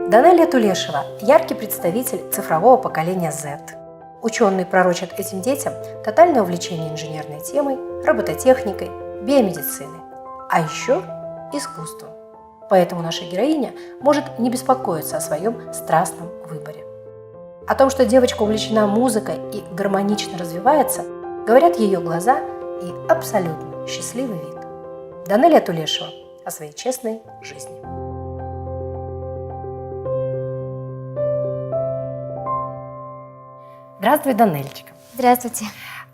Данелия Тулешева – яркий представитель цифрового поколения Z. Ученые пророчат этим детям тотальное увлечение инженерной темой, робототехникой, биомедициной, а еще искусством. Поэтому наша героиня может не беспокоиться о своем страстном выборе. О том, что девочка увлечена музыкой и гармонично развивается, говорят ее глаза и абсолютно счастливый вид. Данелия Тулешева о своей честной жизни. Здравствуй, Данельчика. Здравствуйте.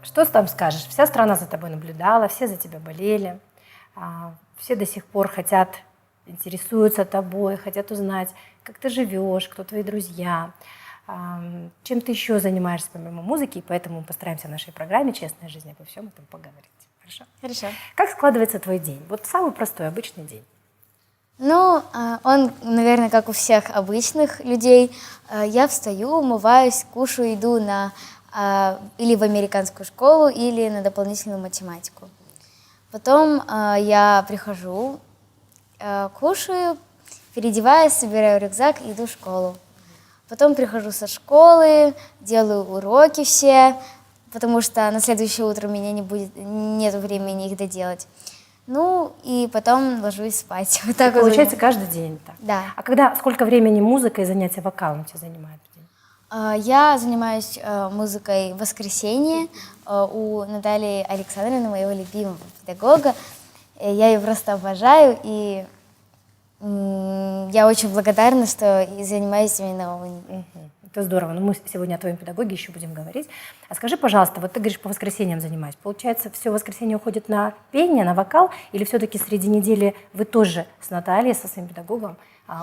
Что там скажешь? Вся страна за тобой наблюдала, все за тебя болели, все до сих пор интересуются тобой, хотят узнать, как ты живешь, кто твои друзья, чем ты еще занимаешься помимо музыки, и поэтому мы постараемся в нашей программе «Честная жизнь» обо всем этом поговорить. Хорошо? Хорошо. Как складывается твой день? Вот самый простой, обычный день. Ну, он, наверное, как у всех обычных людей. Я встаю, умываюсь, кушаю, иду или в американскую школу, или на дополнительную математику. Потом я прихожу, кушаю, переодеваюсь, собираю рюкзак и иду в школу. Потом прихожу со школы, делаю уроки все, потому что на следующее утро у меня нет времени их доделать. Ну, и потом ложусь спать. Вот так Получается, каждый день так? Да. А сколько времени музыкой и занятия вокалом у тебя занимает в день? Я занимаюсь музыкой в воскресенье у Натальи Александровны, моего любимого педагога. Я ее просто обожаю, и я очень благодарна, что занимаюсь именно у нее. Это здорово. Но мы сегодня о твоем педагоге еще будем говорить. А скажи, пожалуйста, вот ты говоришь, по воскресеньям занимаюсь. Получается, все воскресенье уходит на пение, на вокал? Или все-таки среди недели вы тоже с Натальей, со своим педагогом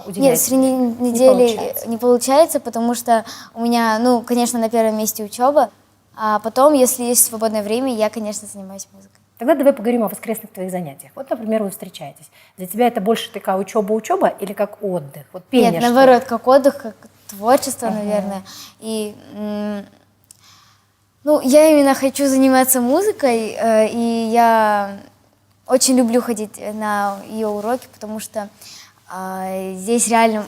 уделяете? Нет, среди недели не получается, потому что у меня, конечно, на первом месте учеба. А потом, если есть свободное время, я, конечно, занимаюсь музыкой. Тогда давай поговорим о воскресных твоих занятиях. Вот, например, вы встречаетесь. Для тебя это больше такая учеба или как отдых? Вот пение. Нет, наоборот, как отдых, как творчество, наверное. И, я именно хочу заниматься музыкой, и я очень люблю ходить на ее уроки, потому что здесь реально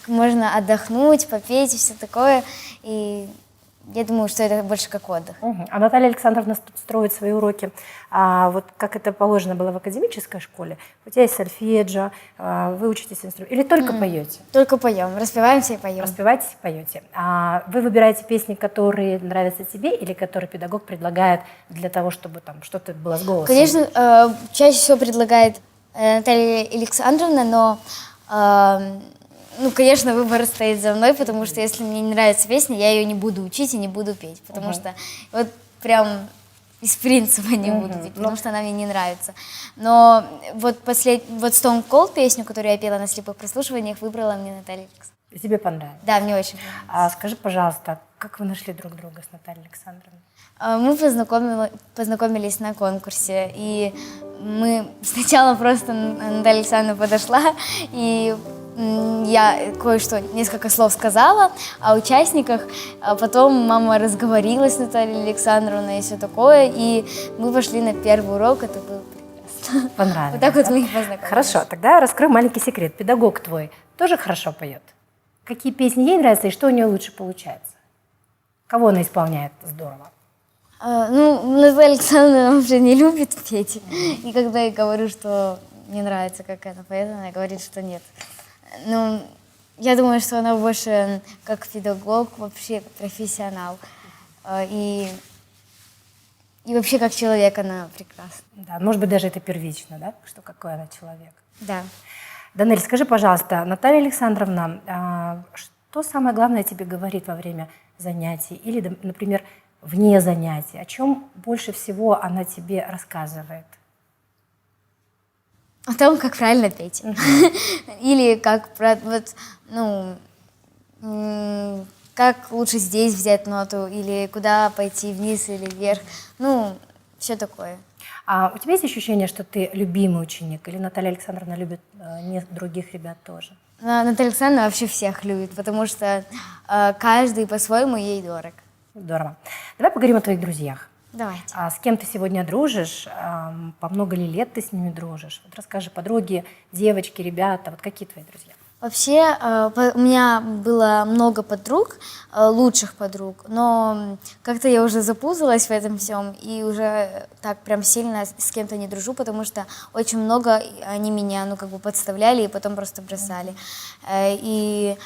можно отдохнуть, попеть и все такое. И я думаю, что это больше как отдых. А Наталья Александровна строит свои уроки, вот как это положено было в академической школе? У тебя есть сольфеджио, вы учитесь инструменту, или только поете? Только поем, распеваемся и поем. Распеваетесь и поете. Вы выбираете песни, которые нравятся тебе, или которые педагог предлагает для того, чтобы там что-то было с голосом? Конечно, чаще всего предлагает Наталья Александровна, но... конечно, выбор стоит за мной, потому что если мне не нравится песня, я ее не буду учить и не буду петь, потому что вот прям из принципа не буду петь, потому что она мне не нравится. Но вот Stone Cold песню, которую я пела на слепых прослушиваниях, выбрала мне Наталья Александровна. И тебе понравилось? Да, мне очень понравилось. Скажи, пожалуйста, как вы нашли друг друга с Натальей Александровной? Мы познакомились на конкурсе, и мы сначала просто Наталья Александровна подошла, и я несколько слов сказала о участниках, а потом мама разговорилась с Натальей Александровной и все такое, и мы пошли на первый урок, это было прекрасно. Понравилось. Вот так вот мы и познакомились. Хорошо, тогда раскрою маленький секрет. Педагог твой тоже хорошо поет? Какие песни ей нравятся и что у нее лучше получается? Кого она исполняет здорово? Наталья Александровна вообще не любит петь, и когда я говорю, что не нравится, как она поет, она говорит, что нет. Я думаю, что она больше как педагог, вообще как профессионал. И вообще как человек она прекрасна. Да, может быть, даже это первично, да? Что какой она человек. Да. Данель, скажи, пожалуйста, Наталья Александровна, что самое главное тебе говорит во время занятий или, например, вне занятий? О чем больше всего она тебе рассказывает? О том, как правильно петь. Или как лучше здесь взять ноту, или куда пойти, вниз или вверх. Все такое. А у тебя есть ощущение, что ты любимый ученик? Или Наталья Александровна любит других ребят тоже? Наталья Александровна вообще всех любит, потому что каждый по-своему ей дорог. Здорово. Давай поговорим о твоих друзьях. Давайте. С кем ты сегодня дружишь? По много ли лет ты с ними дружишь? Вот расскажи, подруги, девочки, ребята, вот какие твои друзья? Вообще, у меня было много подруг, лучших подруг, но как-то я уже запуталась в этом всем и уже так прям сильно с кем-то не дружу, потому что очень много они меня, ну, как бы подставляли и потом просто бросали. И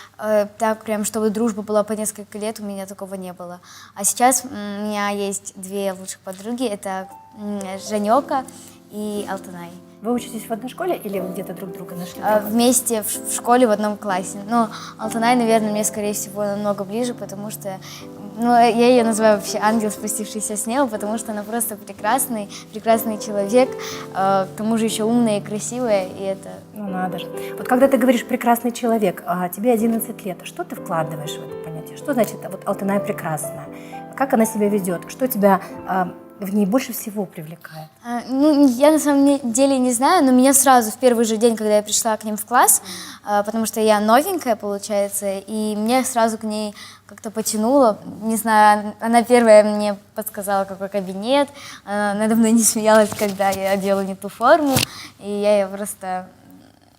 так прям, чтобы дружба была по несколько лет, у меня такого не было. А сейчас у меня есть две лучших подруги, это Жанёка и Алтынай. Вы учитесь в одной школе или вы где-то друг друга нашли? Вместе в школе в одном классе. Но Алтынай, наверное, мне, скорее всего, намного ближе, потому что, ну, я ее называю вообще ангел, спустившийся с неба, потому что она просто прекрасный человек, к тому же еще умная и красивая, и это... Ну надо же. Вот когда ты говоришь «прекрасный человек», а тебе 11 лет, что ты вкладываешь в это понятие? Что значит вот Алтынай прекрасная? Как она себя ведет? Что тебя в ней больше всего привлекает? Ну, я на самом деле не знаю, но меня сразу в первый же день, когда я пришла к ним в класс, потому что я новенькая, получается, и меня сразу к ней как-то потянуло. Не знаю, она первая мне подсказала, какой кабинет, она надо мной не смеялась, когда я одела не ту форму, и я ее просто,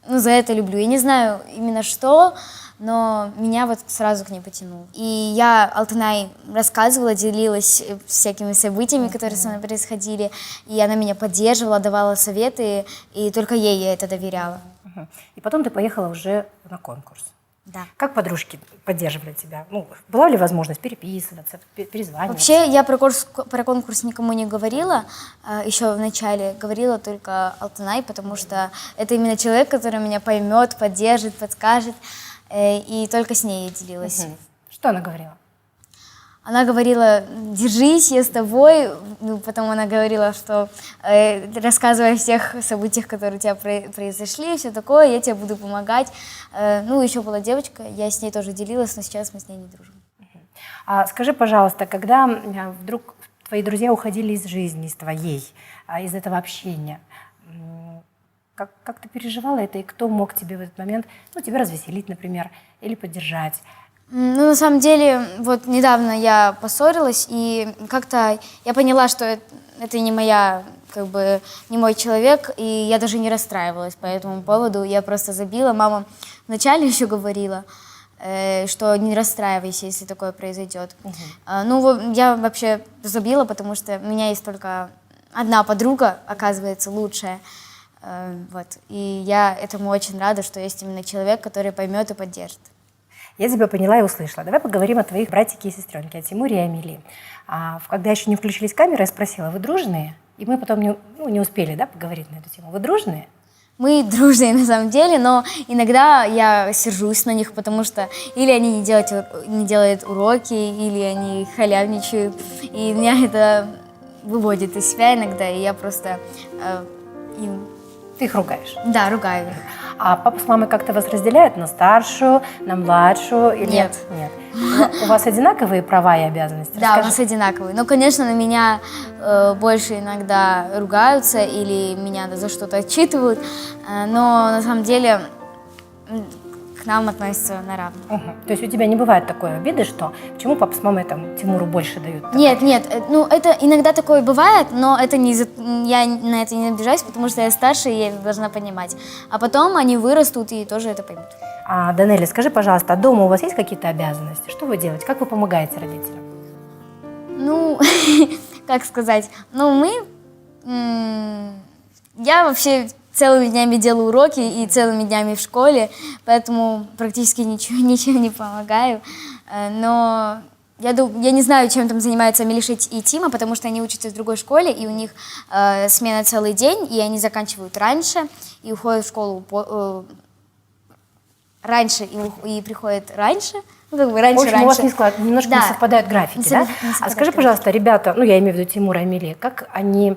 ну, за это люблю. Я не знаю именно что, но меня вот сразу к ней потянуло. И я Алтынай рассказывала, делилась всякими событиями, которые со мной происходили, и она меня поддерживала, давала советы, и только ей я это доверяла. И потом ты поехала уже на конкурс. Да. Как подружки поддерживали тебя? Ну, была ли возможность переписываться, перезваниваться? Вообще я про конкурс никому не говорила, еще в начале говорила только Алтынай, потому что это именно человек, который меня поймет, поддержит, подскажет. И только с ней я делилась. Что она говорила? Она говорила: держись, я с тобой. Ну, потом она говорила, что рассказывай о всех событиях, которые у тебя произошли, все такое, я тебе буду помогать. Ну, еще была девочка, я с ней тоже делилась, но сейчас мы с ней не дружим. А скажи, пожалуйста, когда вдруг твои друзья уходили из жизни, из твоей, из этого общения, как ты переживала это, и кто мог тебе в этот момент, ну, тебя развеселить, например, или поддержать? Ну, на самом деле, вот недавно я поссорилась, и как-то я поняла, что это не моя, как бы, не мой человек, и я даже не расстраивалась по этому поводу, я просто забила. Мама вначале еще говорила, что не расстраивайся, если такое произойдет. Ну, я вообще забила, потому что у меня есть только одна подруга, оказывается, лучшая. Вот. И я этому очень рада, что есть именно человек, который поймет и поддержит. Я тебя поняла и услышала. Давай поговорим о твоих братике и сестренке, о Тимуре и Амелии. Когда еще не включились камеры, я спросила: вы дружные? И мы потом не успели, да, поговорить на эту тему. Вы дружные? Мы дружные на самом деле, но иногда я сержусь на них, потому что или они не делают уроки, или они халявничают. И меня это выводит из себя иногда, и я просто им... Ты их ругаешь? Да, ругаю их. А папа с мамой как-то вас разделяют на старшую, на младшую? Или... Нет. Нет. У вас одинаковые права и обязанности? Да, у нас одинаковые. Но, конечно, на меня больше иногда ругаются или меня за что-то отчитывают, но на самом деле к нам относятся на равных. То есть у тебя не бывает такой обиды, что почему папа с мамой там Тимуру больше дают? Нет, ну это иногда такое бывает, но это не я на это не обижаюсь, потому что я старше, и я это должна понимать. А потом они вырастут и тоже это поймут. Данелия, скажи, пожалуйста, а дома у вас есть какие-то обязанности? Что вы делаете? Как вы помогаете родителям? Ну, как сказать, ну я вообще целыми днями делаю уроки и целыми днями в школе, поэтому практически ничем не помогаю. Но я не знаю, чем там занимаются Милиша и Тима, потому что они учатся в другой школе, и у них смена целый день, и они заканчивают раньше, и уходят в школу раньше, и приходят раньше. Ну, как бы раньше. В общем, у вас немножко да. не совпадают графики, да? А скажи, пожалуйста, ребята, ну я имею в виду Тимура и Амелия, как они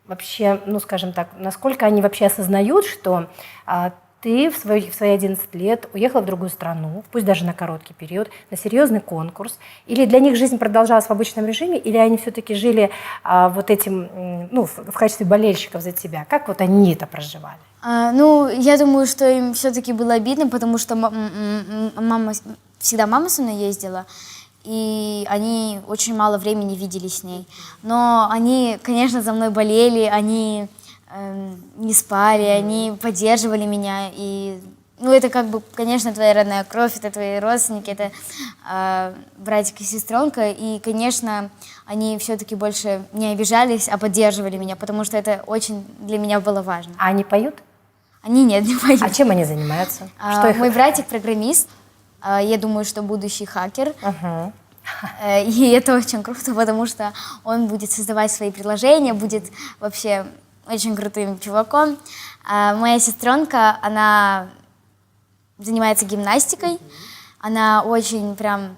вообще, ну скажем так, насколько они вообще осознают, что ты в свои 11 лет уехала в другую страну, пусть даже на короткий период, на серьезный конкурс, или для них жизнь продолжалась в обычном режиме, или они все-таки жили вот этим, ну, в качестве болельщиков за тебя? Как вот они это проживали? Ну, я думаю, что им все-таки было обидно, потому что всегда мама со мной ездила, и они очень мало времени видели с ней. Но они, конечно, за мной болели, они не спали, они поддерживали меня, и ну, это как бы, конечно, твоя родная кровь, это твои родственники, это братик и сестренка, и, конечно, они все-таки больше не обижались, а поддерживали меня, потому что это очень для меня было важно. А они поют? Они нет, не поют. А чем они занимаются? Что их... Мой братик программист, я думаю, что будущий хакер. Ага. И это очень круто, потому что он будет создавать свои приложения, будет вообще очень крутым чуваком. А моя сестренка, она занимается гимнастикой, она очень прям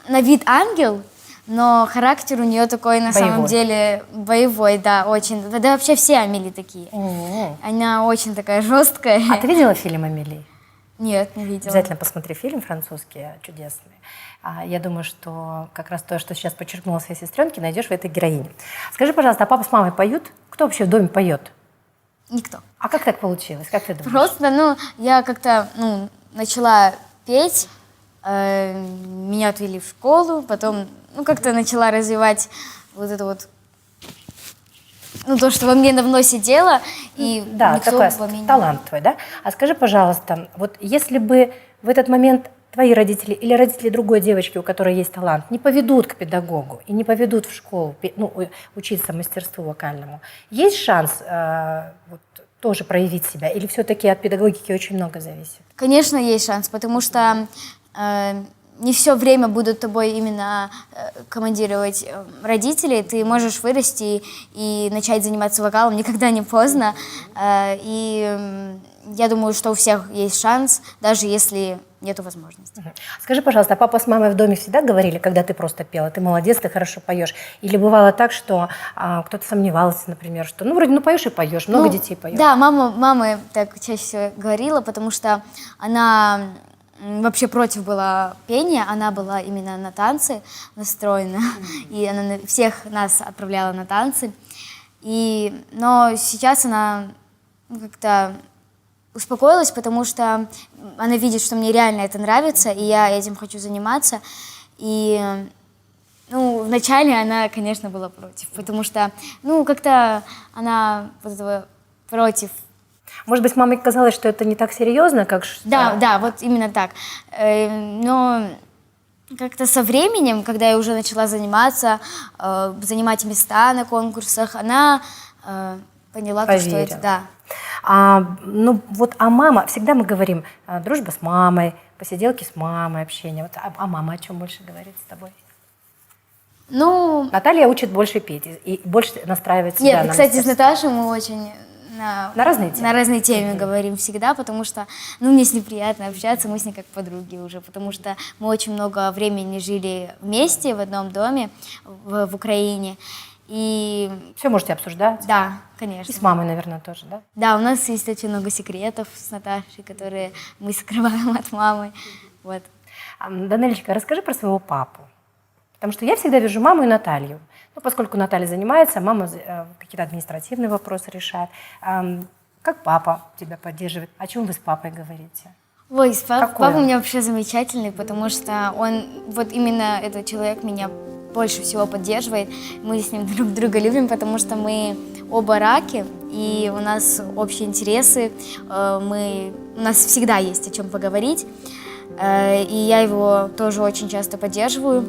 на вид ангел, но характер у нее такой на самом деле боевой, да, очень. Да вообще все Амели такие. Она очень такая жесткая. А ты видела фильм «Амели»? Нет, не видела. Обязательно посмотри фильм французский, чудесный. Я думаю, что как раз то, что сейчас подчеркнула своей сестренке, найдешь в этой героине. Скажи, пожалуйста, а папа с мамой поют? Кто вообще в доме поет? Никто. А как так получилось? Как ты думаешь? Просто, я как-то, начала петь, меня отвели в школу, потом, как-то начала развивать вот это вот, то, что во мне давно сидело, и да, никто такой во мне талант твой, да? А скажи, пожалуйста, вот если бы в этот момент твои родители или родители другой девочки, у которой есть талант, не поведут к педагогу и не поведут в школу, учиться мастерству вокальному, есть шанс тоже проявить себя? Или все-таки от педагогики очень много зависит? Конечно, есть шанс, потому что не все время будут тобой именно командировать родители. Ты можешь вырасти и начать заниматься вокалом, никогда не поздно. И я думаю, что у всех есть шанс, даже если нету возможности. Скажи, пожалуйста, а папа с мамой в доме всегда говорили, когда ты просто пела, ты молодец, ты хорошо поешь? Или бывало так, что кто-то сомневался, например, что вроде поешь и поешь, много детей поет? Да, мама так чаще всего говорила, потому что она вообще против была пения, она была именно на танцы настроена, и она всех нас отправляла на танцы. Но сейчас она как-то успокоилась, потому что она видит, что мне реально это нравится, и я этим хочу заниматься. И вначале она, конечно, была против, потому что, как-то она вот этого против. Может быть, маме казалось, что это не так серьезно, как что... Да, вот именно так. Но как-то со временем, когда я уже начала заниматься, занимать места на конкурсах, она поняла, что это, да. А мама, всегда мы говорим, дружба с мамой, посиделки с мамой, общение. Вот, а мама о чем больше говорит с тобой? Наталья учит больше петь и больше настраивает себя. Нет, кстати, с Наташей мы очень на разные темы говорим всегда, потому что мне с ней приятно общаться, мы с ней как подруги уже, потому что мы очень много времени жили вместе в одном доме в Украине. И все можете обсуждать? Да, конечно. И с мамой, наверное, тоже, да? Да, у нас есть очень много секретов с Наташей, которые мы скрываем от мамы. Вот. Данелечка, расскажи про своего папу. Потому что я всегда вижу маму и Наталью. Поскольку Наталья занимается, мама какие-то административные вопросы решает. Как папа тебя поддерживает? О чем вы с папой говорите? Ой, папа у меня вообще замечательный, потому что он, вот именно этот человек меня больше всего поддерживает. Мы с ним друг друга любим, потому что мы оба раки, и у нас общие интересы, у нас всегда есть о чем поговорить, и я его тоже очень часто поддерживаю.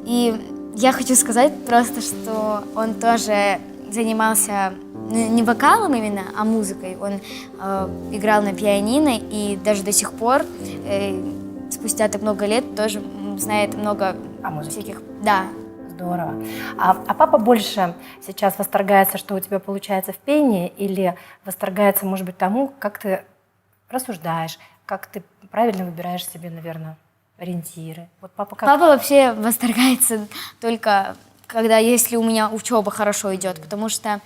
И я хочу сказать просто, что он тоже занимался не вокалом именно, а музыкой. Он играл на пианино, и даже до сих пор, спустя так много лет, тоже знает много всяких... Да. Здорово. А папа больше сейчас восторгается, что у тебя получается в пении, или восторгается, может быть, тому, как ты рассуждаешь, как ты правильно выбираешь себе, наверное, ориентиры? Вот папа как? Папа вообще восторгается только если у меня учеба хорошо идет, потому что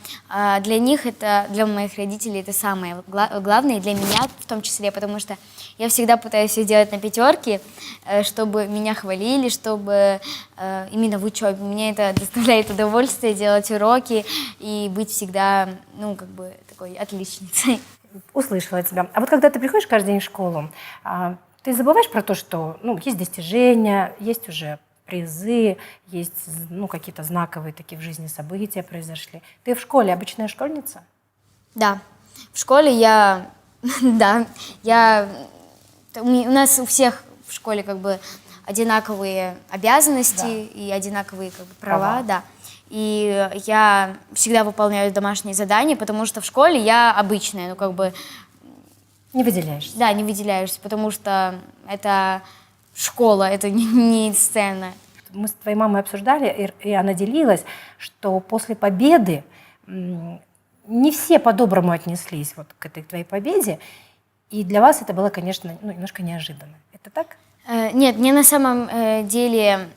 для них это, для моих родителей это самое главное, и для меня в том числе, потому что я всегда пытаюсь все делать на пятерки, чтобы меня хвалили, чтобы именно в учебе. Мне это доставляет удовольствие делать уроки и быть всегда, такой отличницей. Услышала тебя. А вот когда ты приходишь каждый день в школу, ты забываешь про то, что есть достижения, есть уже призы, есть какие-то знаковые такие в жизни события произошли. Ты в школе обычная школьница? Да, в школе я У нас у всех в школе как бы одинаковые обязанности и одинаковые как бы права, да. И я всегда выполняю домашние задания, потому что в школе я обычная, ну как бы... Не выделяешься. Да, не выделяешься, потому что это школа, это не сцена. Мы с твоей мамой обсуждали, и она делилась, что после победы не все по-доброму отнеслись вот к этой твоей победе, и для вас это было, конечно, немножко неожиданно. Это так? Нет, мне на самом деле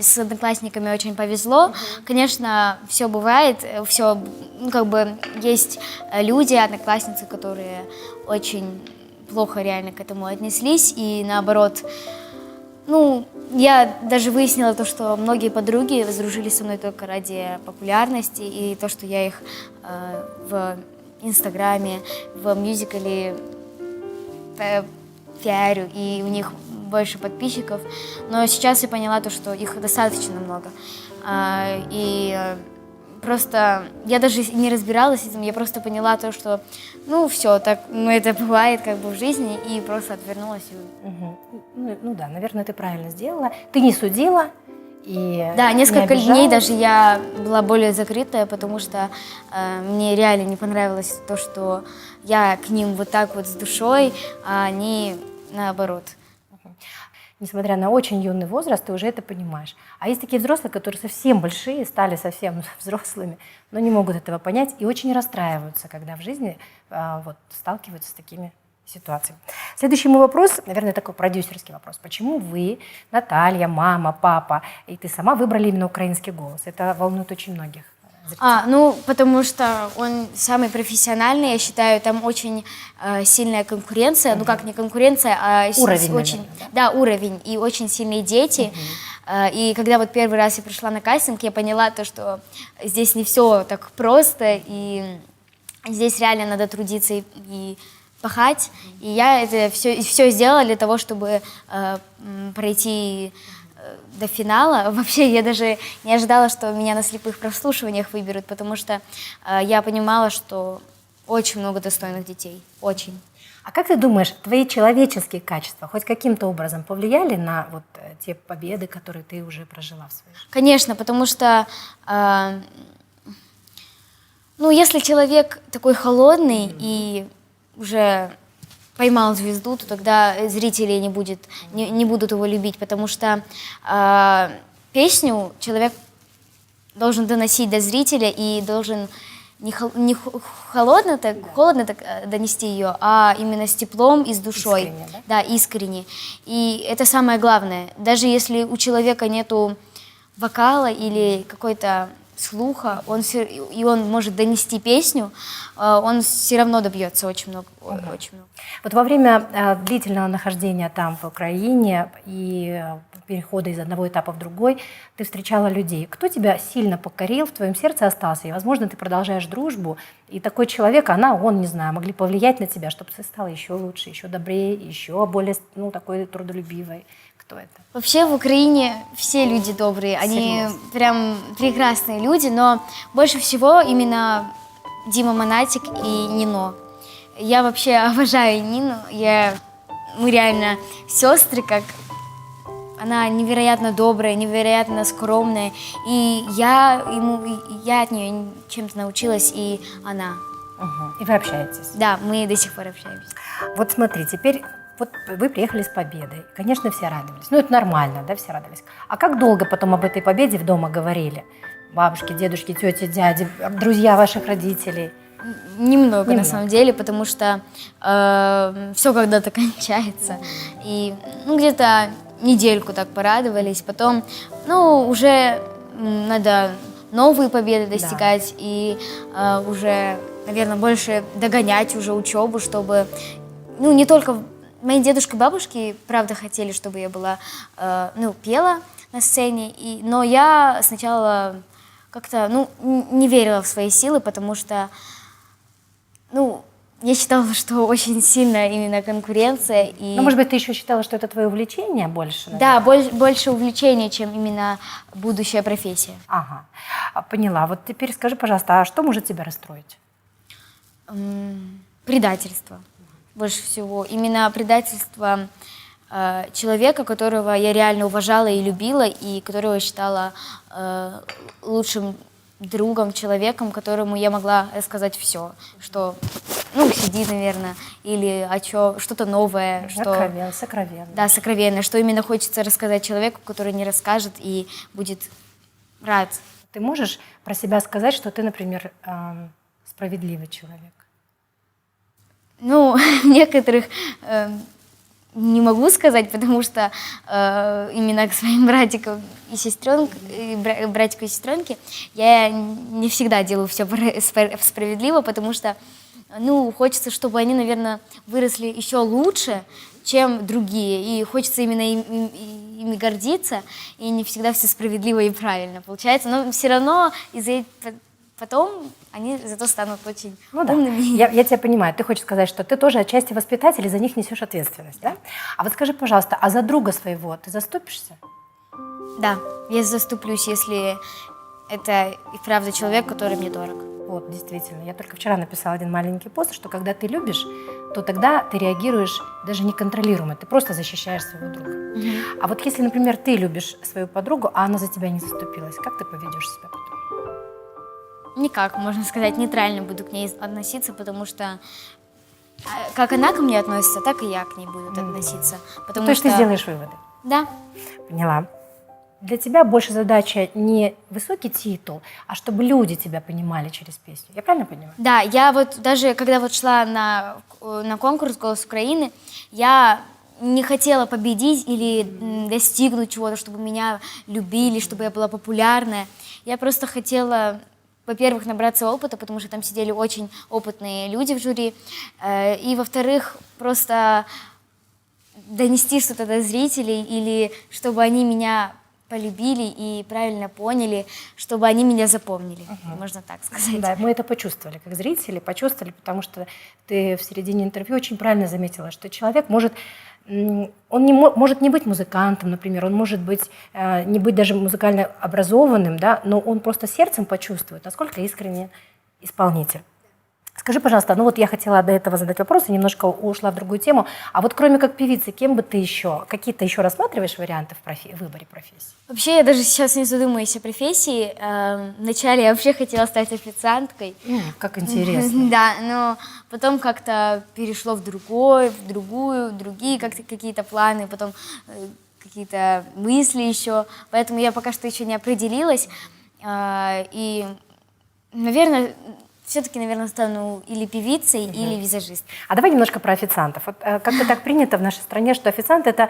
с одноклассниками очень повезло. Конечно, все бывает, все, ну, как бы есть люди, одноклассницы, которые очень плохо реально к этому отнеслись, и наоборот, ну, я даже выяснила то, что многие подруги сдружились со мной только ради популярности, и то, что я их в Инстаграме, в мюзикле пиарю, и у них больше подписчиков. Но сейчас я поняла то, что их достаточно много. И просто я даже не разбиралась с этим, я просто поняла то, что ну все, так это бывает как бы в жизни, и просто отвернулась. Ну да, наверное, ты правильно сделала. Ты не судила и да, несколько не дней даже я была более закрытая, потому что мне реально не понравилось то, что я к ним вот так вот с душой, а они наоборот. Несмотря на очень юный возраст, ты уже это понимаешь. А есть такие взрослые, которые совсем большие, стали совсем взрослыми, но не могут этого понять и очень расстраиваются, когда в жизни вот, сталкиваются с такими ситуациями. Следующий мой вопрос, наверное, такой продюсерский вопрос. Почему вы, Наталья, мама, папа и ты сама выбрали именно украинский голос? Это волнует очень многих. Ну, потому что он самый профессиональный, я считаю, там очень сильная конкуренция, ну как не конкуренция, а уровень, очень, наверное, да, уровень, и очень сильные дети. И когда вот первый раз я пришла на кастинг, я поняла то, что здесь не все так просто, и здесь реально надо трудиться и пахать. И я это все сделала для того, чтобы пройти до финала. Вообще я даже не ожидала, что меня на слепых прослушиваниях выберут, потому что я понимала, что очень много достойных детей. Очень. А как ты думаешь, твои человеческие качества хоть каким-то образом повлияли на вот те победы, которые ты уже прожила в своей жизни? Конечно, потому что ну, если человек такой холодный и уже поймал звезду, то тогда зрители не будут его любить, потому что песню человек должен доносить до зрителя и должен не холодно так донести ее, а именно с теплом и с душой. Искренне, да? Да, искренне. И это самое главное. Даже если у человека нету вокала или какой-то слуха, он может донести песню, он все равно добьется очень много. Очень много. Вот во время длительного нахождения там, в Украине, и перехода из одного этапа в другой, ты встречала людей. Кто тебя сильно покорил, в твоем сердце остался? И, возможно, ты продолжаешь дружбу, и такой человек, он, не знаю, могли повлиять на тебя, чтобы ты стала еще лучше, еще добрее, еще более, такой трудолюбивой. Кто это? Вообще в Украине все люди добрые, они прям прекрасные люди, но больше всего именно Дима Монатик и Нино. Я вообще обожаю Нину, мы реально сестры, как она невероятно добрая, невероятно скромная, и я от нее чем-то научилась, и она. И вы общаетесь? Да, мы до сих пор общаемся. Вот смотри, теперь вот вы приехали с победой. Конечно, все радовались. Это нормально, да, все радовались. А как долго потом об этой победе в дома говорили? Бабушки, дедушки, тети, дяди, друзья ваших родителей? Немного, на самом деле, потому что все когда-то кончается. И где-то недельку так порадовались. Потом, уже надо новые победы достигать и уже, наверное, больше догонять уже учебу, чтобы, не только мои дедушки и бабушки, правда, хотели, чтобы я была, пела на сцене, но я сначала как-то, не верила в свои силы, потому что, я считала, что очень сильная именно конкуренция. И... может быть, ты еще считала, что это твое увлечение больше? Наверное? Да, больше увлечение, чем именно будущая профессия. Ага, поняла. Вот теперь скажи, пожалуйста, а что может тебя расстроить? Предательство. больше всего. Именно предательство человека, которого я реально уважала и любила, и которого считала лучшим другом, человеком, которому я могла рассказать все, что, ну, сидит, наверное, или что-то новое, Сокровенно. Да, сокровенное, что именно хочется рассказать человеку, который не расскажет и будет рад. Ты можешь про себя сказать, что ты, например, справедливый человек? Ну, некоторых не могу сказать, потому что именно к своим братикам и сестренкам, братику и сестренке я не всегда делаю все справедливо, потому что, ну, хочется, чтобы они, наверное, выросли еще лучше, чем другие, и хочется именно ими гордиться, и не всегда все справедливо и правильно получается, но все равно потом они зато станут очень умными. Я тебя понимаю. Ты хочешь сказать, что ты тоже отчасти воспитатель, и за них несешь ответственность, да? А вот скажи, пожалуйста, а за друга своего ты заступишься? Да, я заступлюсь, если это и правда человек, который мне дорог. Вот, действительно. Я только вчера написала один маленький пост, что когда ты любишь, то тогда ты реагируешь даже неконтролируемо, ты просто защищаешь своего друга. А вот если, например, ты любишь свою подругу, а она за тебя не заступилась, как ты поведешь себя потом? Никак, можно сказать, нейтрально буду к ней относиться, потому что как она ко мне относится, так и я к ней буду относиться. То есть ты сделаешь выводы? Да. Поняла. Для тебя больше задача не высокий титул, а чтобы люди тебя понимали через песню. Я правильно понимаю? Да, я вот даже когда вот шла на конкурс «Голос Украины», я не хотела победить или достигнуть чего-то, чтобы меня любили, чтобы я была популярная. Я просто хотела, во-первых, набраться опыта, потому что там сидели очень опытные люди в жюри, и, во-вторых, просто донести что-то до зрителей, или чтобы они меня полюбили и правильно поняли, чтобы они меня запомнили, можно так сказать. Да, мы это почувствовали, как зрители, потому что ты в середине интервью очень правильно заметила, что человек может, он может не быть музыкантом, например, он может быть, не быть даже музыкально образованным, да, но он просто сердцем почувствует, насколько искренне исполнитель. Скажи, пожалуйста, ну вот я хотела до этого задать вопрос, и немножко ушла в другую тему. А вот кроме как певицы, кем бы ты еще, какие-то еще рассматриваешь варианты в выборе профессии? Вообще, я даже сейчас не задумываюсь о профессии. Вначале я вообще хотела стать официанткой. Как интересно. Да, но потом как-то перешло в другие какие-то планы, потом какие-то мысли еще. Поэтому я пока что еще не определилась. И, наверное, все-таки, наверное, стану или певицей, или визажисткой. А давай немножко про официантов. Вот, как-то так принято в нашей стране, что официант – это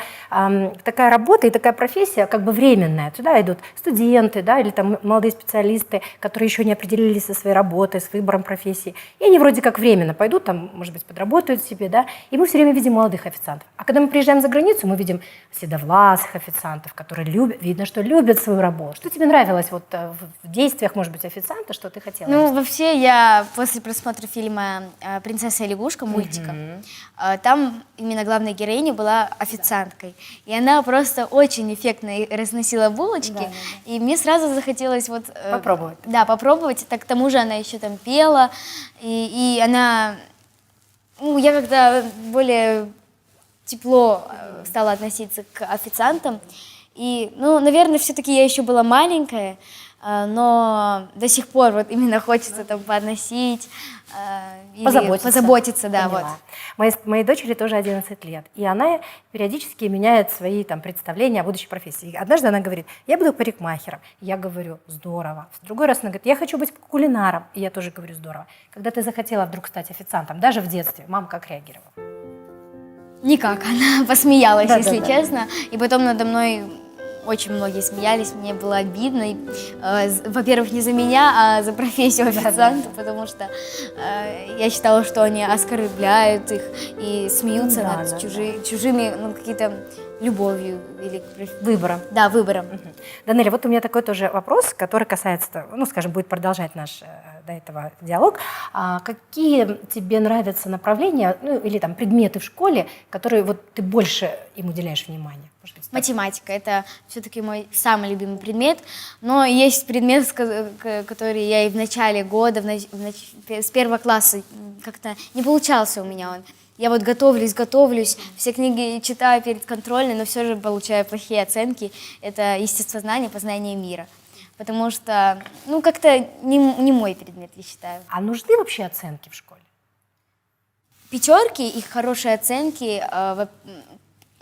такая работа и такая профессия как бы временная. Туда идут студенты, да, или там молодые специалисты, которые еще не определились со своей работой, с выбором профессии. И они вроде как временно пойдут, там, может быть, подработают себе, да. И мы все время видим молодых официантов. А когда мы приезжаем за границу, мы видим седовласых официантов, которые видно, что любят свою работу. Что тебе нравилось вот в действиях, может быть, официанта, что ты хотела? Ну, вообще, я после просмотра фильма «Принцесса и лягушка», мультика, там именно главная героиня была официанткой. И она просто очень эффектно разносила булочки. И мне сразу захотелось вот... Попробовать. Да, попробовать. Так, к тому же она еще там пела. И она... Ну, я как-то более тепло стала относиться к официантам. И, ну, наверное, все-таки я еще была маленькая, но до сих пор вот именно хочется там поотносить, позаботиться, да, вот. Моей дочери тоже 11 лет, и она периодически меняет свои там представления о будущей профессии. И однажды она говорит: я буду парикмахером. Я говорю: здорово. В другой раз она говорит: я хочу быть кулинаром. И я тоже говорю: здорово. Когда ты захотела вдруг стать официантом, даже в детстве, мама как реагировала? Никак, она посмеялась, если честно, и потом надо мной очень многие смеялись, мне было обидно, во-первых, не за меня, а за профессию официанта, потому что я считала, что они оскорбляют их и смеются над чужими, ну, какие-то любовью или выбором. Да, выбором. Данеля, вот у меня такой тоже вопрос, который касается, ну, скажем, будет продолжать наш до этого диалог. Какие тебе нравятся направления, ну, или там предметы в школе, которые вот ты больше им уделяешь внимание? Может быть, математика – это все-таки мой самый любимый предмет, но есть предмет, который я и в начале года, с первого класса как-то не получался у меня он. Я вот готовлюсь, все книги читаю перед контрольной, но все же получаю плохие оценки. Это естествознание, познание мира. Потому что, ну, как-то не мой предмет, я считаю. А нужны вообще оценки в школе? Пятерки и хорошие оценки,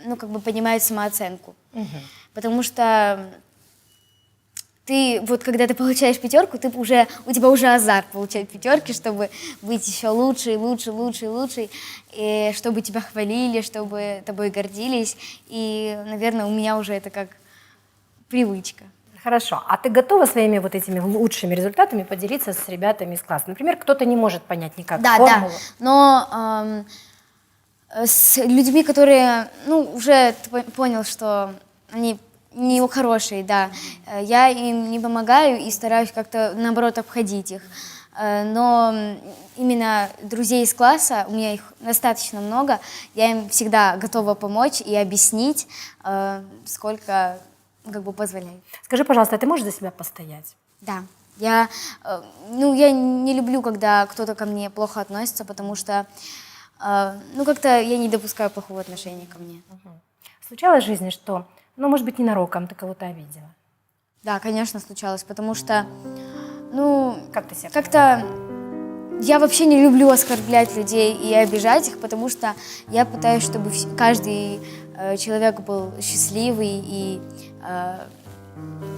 ну, как бы поднимают самооценку. Потому что ты, вот когда ты получаешь пятерку, у тебя уже азарт получать пятерки, чтобы быть еще лучше, и чтобы тебя хвалили, чтобы тобой гордились. И, наверное, у меня уже это как привычка. Хорошо. А ты готова своими вот этими лучшими результатами поделиться с ребятами из класса? Например, кто-то не может понять никак формулу. Да, но с людьми, которые, ну, уже понял, что они не хорошие, да, я им не помогаю и стараюсь как-то, наоборот, обходить их. Но именно друзей из класса, у меня их достаточно много, я им всегда готова помочь и объяснить, сколько как бы позволяет. Скажи, пожалуйста, а ты можешь за себя постоять? Да. Я не люблю, когда кто-то ко мне плохо относится, потому что, ну, как-то я не допускаю плохого отношения ко мне. Случалось в жизни, что, ну, может быть, ненароком ты кого-то обидела? Да, конечно, случалось, потому что, ну, Как ты себя как-то я вообще не люблю оскорблять людей и обижать их, потому что я пытаюсь, чтобы каждый человек был счастливый и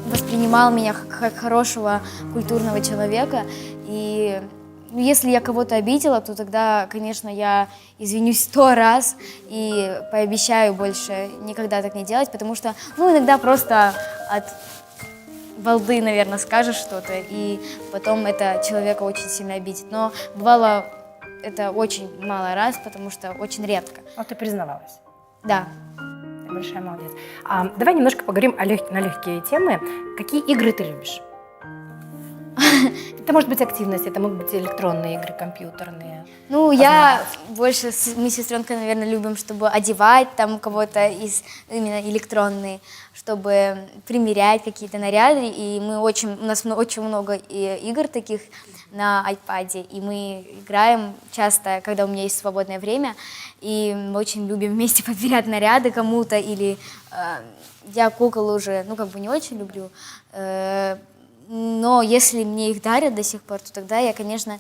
воспринимал меня как хорошего культурного человека. И если я кого-то обидела, то тогда, конечно, я извинюсь 100 раз и пообещаю больше никогда так не делать, потому что, ну, иногда просто от балды, наверное, скажешь что-то, и потом это человека очень сильно обидит. Но бывало это очень мало раз, потому что очень редко. Но ты признавалась. Да. Ты большая молодец. Давай немножко поговорим на легкие темы. Какие игры ты любишь? Это может быть активность, это могут быть электронные игры, компьютерные. Ну, мы с сестренкой, наверное, любим, чтобы одевать там кого-то именно электронные, чтобы примерять какие-то наряды. И у нас очень много игр таких на iPad, и мы играем часто, когда у меня есть свободное время, и мы очень любим вместе подбирать наряды кому-то, или я кукол уже, ну, как бы не очень люблю, но если мне их дарят до сих пор, то тогда я, конечно,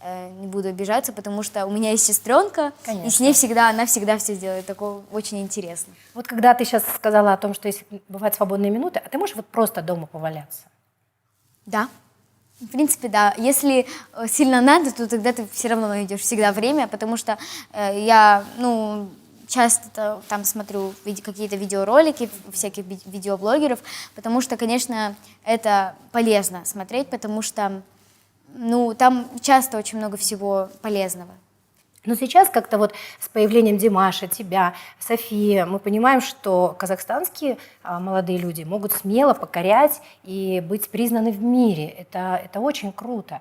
не буду обижаться, потому что у меня есть сестренка, и с ней она всегда все сделает, такое очень интересно. Вот когда ты сейчас сказала о том, что если бывают свободные минуты, а ты можешь вот просто дома поваляться? Да, в принципе, да. Если сильно надо, то тогда ты все равно найдешь всегда время, потому что я, ну, часто там смотрю какие-то видеоролики всяких видеоблогеров, потому что, конечно, это полезно смотреть, потому что, ну, там часто очень много всего полезного. Но сейчас как-то вот с появлением Димаша, тебя, Софии, мы понимаем, что казахстанские молодые люди могут смело покорять и быть признаны в мире. Это очень круто.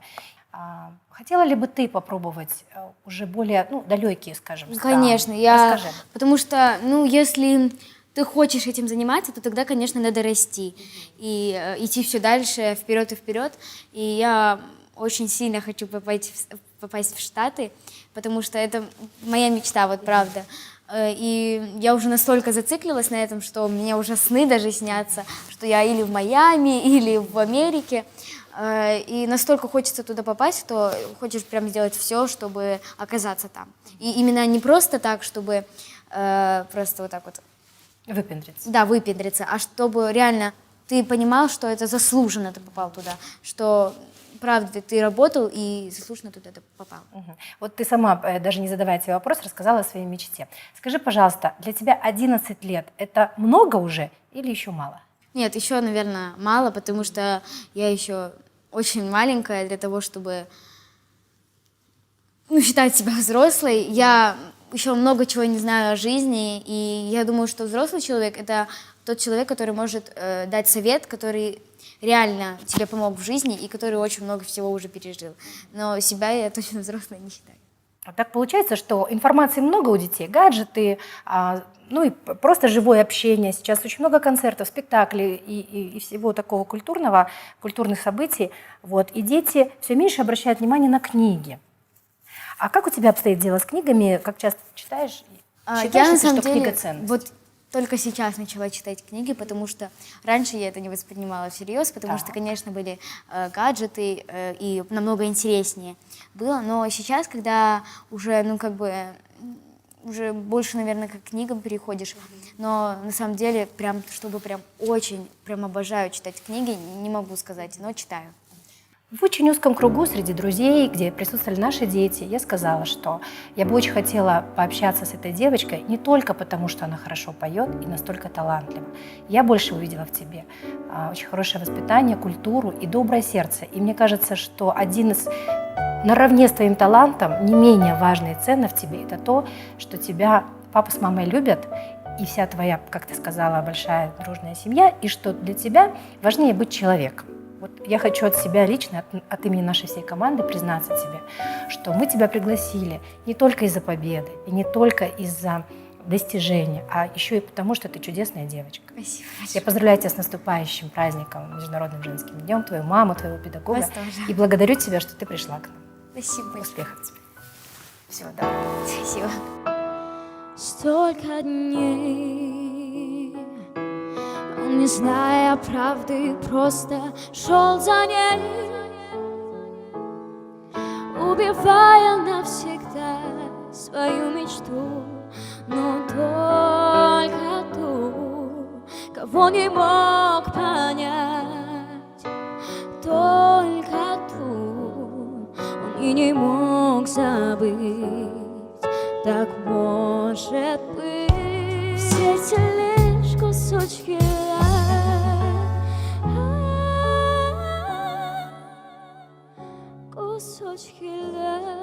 Хотела ли бы ты попробовать уже более, ну, далекие, скажем, страны? Конечно, Расскажи. потому что, ну, если ты хочешь этим заниматься, то тогда, конечно, надо расти и идти все дальше, вперед и вперед. И я очень сильно хочу попасть в Штаты, потому что это моя мечта, вот правда. И я уже настолько зациклилась на этом, что мне уже сны даже снятся, что я или в Майами, или в Америке. И настолько хочется туда попасть, что хочешь прям сделать все, чтобы оказаться там. И именно не просто так, чтобы просто вот так вот... Выпендриться. Да, выпендриться, а чтобы реально ты понимал, что это заслуженно ты попал туда, что правда ты работал и заслуженно туда ты попал. Вот ты сама, даже не задавая тебе вопрос, рассказала о своей мечте. Скажи, пожалуйста, для тебя 11 лет – это много уже или еще мало? Нет, еще, наверное, мало, потому что я еще очень маленькая для того, чтобы, ну, считать себя взрослой. Я еще много чего не знаю о жизни, и я думаю, что взрослый человек – это тот человек, который может дать совет, который реально тебе помог в жизни и который очень много всего уже пережил. Но себя я точно взрослой не считаю. А так получается, что информации много у детей, гаджеты, ну и просто живое общение. Сейчас очень много концертов, спектаклей и всего такого культурных событий. Вот. И дети все меньше обращают внимание на книги. А как у тебя обстоит дело с книгами? Как часто читаешь? Считаешь Я ли на ты, самом что книга деле ценность? вот только сейчас начала читать книги, потому что раньше я это не воспринимала всерьез, потому что, Так. конечно, были гаджеты, и намного интереснее было. Но сейчас, когда уже, ну, как бы, уже больше, наверное, как к книгам переходишь, но на самом деле, прям, чтобы прям очень, прям обожаю читать книги, не могу сказать, но читаю. В очень узком кругу среди друзей, где присутствовали наши дети, я сказала, что я бы очень хотела пообщаться с этой девочкой не только потому, что она хорошо поет и настолько талантлива. Я больше увидела в тебе очень хорошее воспитание, культуру и доброе сердце. И мне кажется, что один из наравне с твоим талантом не менее важно и ценно в тебе – это то, что тебя папа с мамой любят, и вся твоя, как ты сказала, большая дружная семья, и что для тебя важнее быть человеком. Вот я хочу от себя лично, от имени нашей всей команды признаться тебе, что мы тебя пригласили не только из-за победы, и не только из-за достижения, а еще и потому, что ты чудесная девочка. Спасибо. Я поздравляю тебя с наступающим праздником, Международным женским днем, твою маму, твоего педагога. Вас тоже. И благодарю тебя, что ты пришла к нам. Спасибо большое. Успехов тебе. Всего доброго. Спасибо. Столько дней он, не зная правды, просто шел за ней, убивая навсегда свою мечту, но только ту, кого не мог понять, только ту он и не мог забыть. Так может быть, в сердце лишь кусочки льда, кусочки льда.